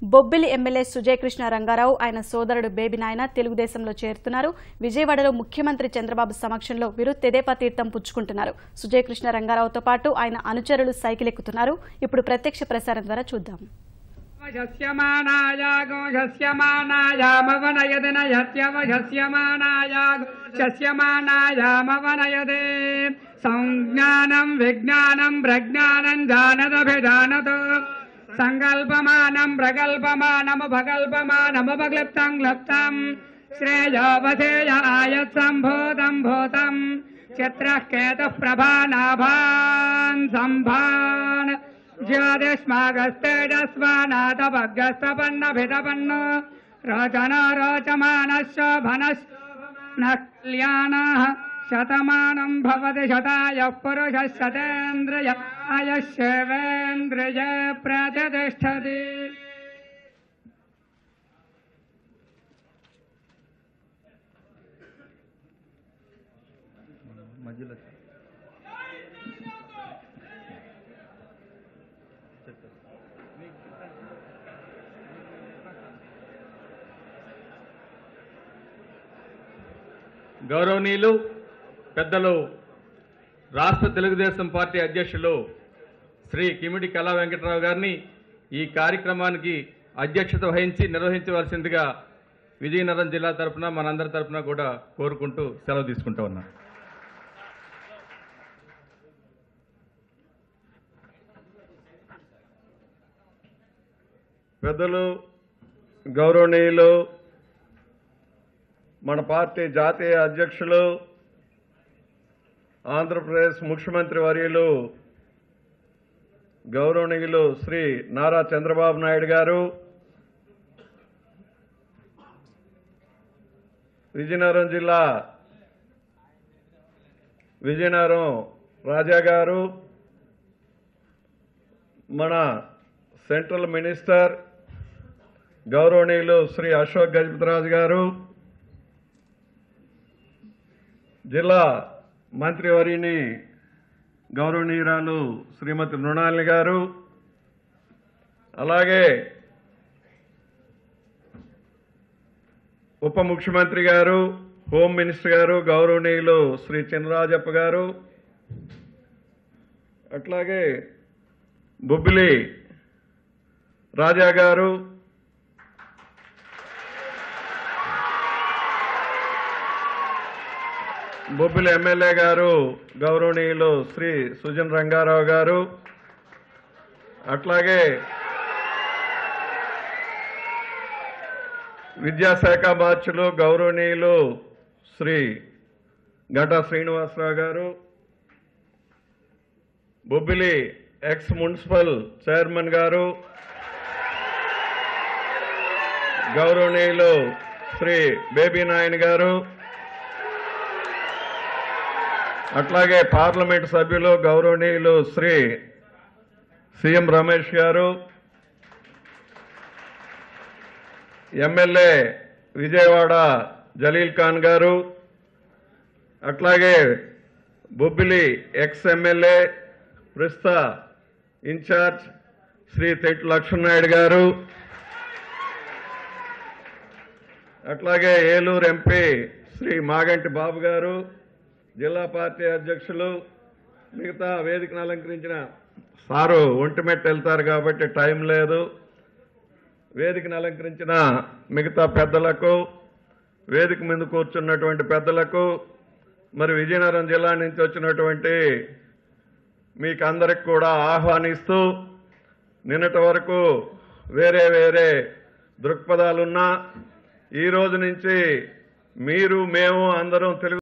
Bobbili MLA Sujay Krishna Rangarao ఆయన సోదరుడు baby నాయన తెలుగుదేశంలో చేరుతున్నారు. విజయవాడలో ముఖ్యమంత్రి చంద్రబాబు సమక్షంలో వీరు తెదేపా తీర్థం పుచ్చుకుంటున్నారు. సుజయకృష్ణ రంగారావుతో పాటు ఆయన అనుచరులు సైకిల్ ఎక్కుతున్నారు. ఇప్పుడు ప్రత్యక్ష ప్రసారం ద్వారా చూద్దాం. సంజ్ఞానం విజ్ఞానం ప్రజ్ఞానం జానదభిజానతో సంకల్పమానం ప్రకల్పమానము భగల్పమానముపక్లిప్తం క్లుప్తం శ్రేయోపసేయాయ సంభూతం భూతం చిత్రః కేతుః ప్రభానాభాన్ సంభాన్ జ్యోతిష్మాగస్తేజస్వానాథభగ్గస్తపన్నభితపన్నో రోచనో రోచమానశోభనః కళ్యాణః శతమానం భవతి శతాయః పురుషः శతేంద్రియ ఆయుష్యేవేంద్రియ ప్రతిష్టతి. గౌరవనీయులు పెద్దలు రాష్ట్ర తెలుగుదేశం పార్టీ అధ్యక్షులు శ్రీ కిమిడి కళా వెంకటరావు గారిని ఈ కార్యక్రమానికి అధ్యక్షత వహించి నిర్వహించవలసిందిగా విజయనగరం జిల్లా తరఫున మనందరి తరఫున కూడా కోరుకుంటూ సెలవు తీసుకుంటూ ఉన్నాం. పెద్దలు గౌరవనీయులు మన పార్టీ జాతీయ అధ్యక్షులు ఆంధ్రప్రదేశ్ ముఖ్యమంత్రి వర్యులు గౌరవనీయులు శ్రీ నారా చంద్రబాబు నాయుడు గారు, విజయనగరం జిల్లా విజయనగరం రాజా గారు, మన సెంట్రల్ మినిస్టర్ గౌరవనీయులు శ్రీ అశోక్ గజపతిరాజు గారు, జిల్లా మంత్రివర్యుని గౌరవనీయురాలు శ్రీమతి మృణాలిని గారు, అలాగే ఉప ముఖ్యమంత్రి గారు, హోమ్ మినిస్టర్ గారు గౌరవనీయులు శ్రీ చినరాజప్ప గారు, అట్లాగే బొబ్బిలి రాజా గారు, బొబ్బిలి ఎమ్మెల్యే గారు గౌరవనీయులు శ్రీ సుజన్ రంగారావు గారు, అట్లాగే విద్యాశాఖ బాధ్యులు గౌరవనీయులు శ్రీ గంటా శ్రీనివాసరావు గారు, బొబ్బిలి ఎక్స్ మున్సిపల్ చైర్మన్ గారు గౌరవనీయులు శ్రీ బేబీ నాయన్ గారు, అట్లాగే పార్లమెంట్ సభ్యులు గౌరవనీయులు శ్రీ సీఎం రమేష్ గారు, ఎమ్మెల్యే విజయవాడ జలీల్ ఖాన్ గారు, అట్లాగే బొబ్బిలి ఎక్స్ ఎమ్మెల్యే ప్రస్తుత ఇన్ఛార్జ్ శ్రీ తెట్టు లక్ష్మణనాయుడు గారు, అట్లాగే ఏలూరు ఎంపీ శ్రీ మాగంటి బాబు గారు, జిల్లా పార్టీ అధ్యక్షులు, మిగతా వేదికను అలంకరించిన సారు ఒంటిమెట్టు వెళ్తారు కాబట్టి టైం లేదు, వేదికను అలంకరించిన మిగతా పెద్దలకు, వేదిక మీద కూర్చున్నటువంటి పెద్దలకు, మరి విజయనగరం జిల్లా నుంచి వచ్చినటువంటి మీకు అందరికి కూడా ఆహ్వానిస్తూ, నిన్నటి వరకు వేరే వేరే దృక్పథాలున్నా ఈ రోజు నుంచి మీరు మేము అందరం తెలుగు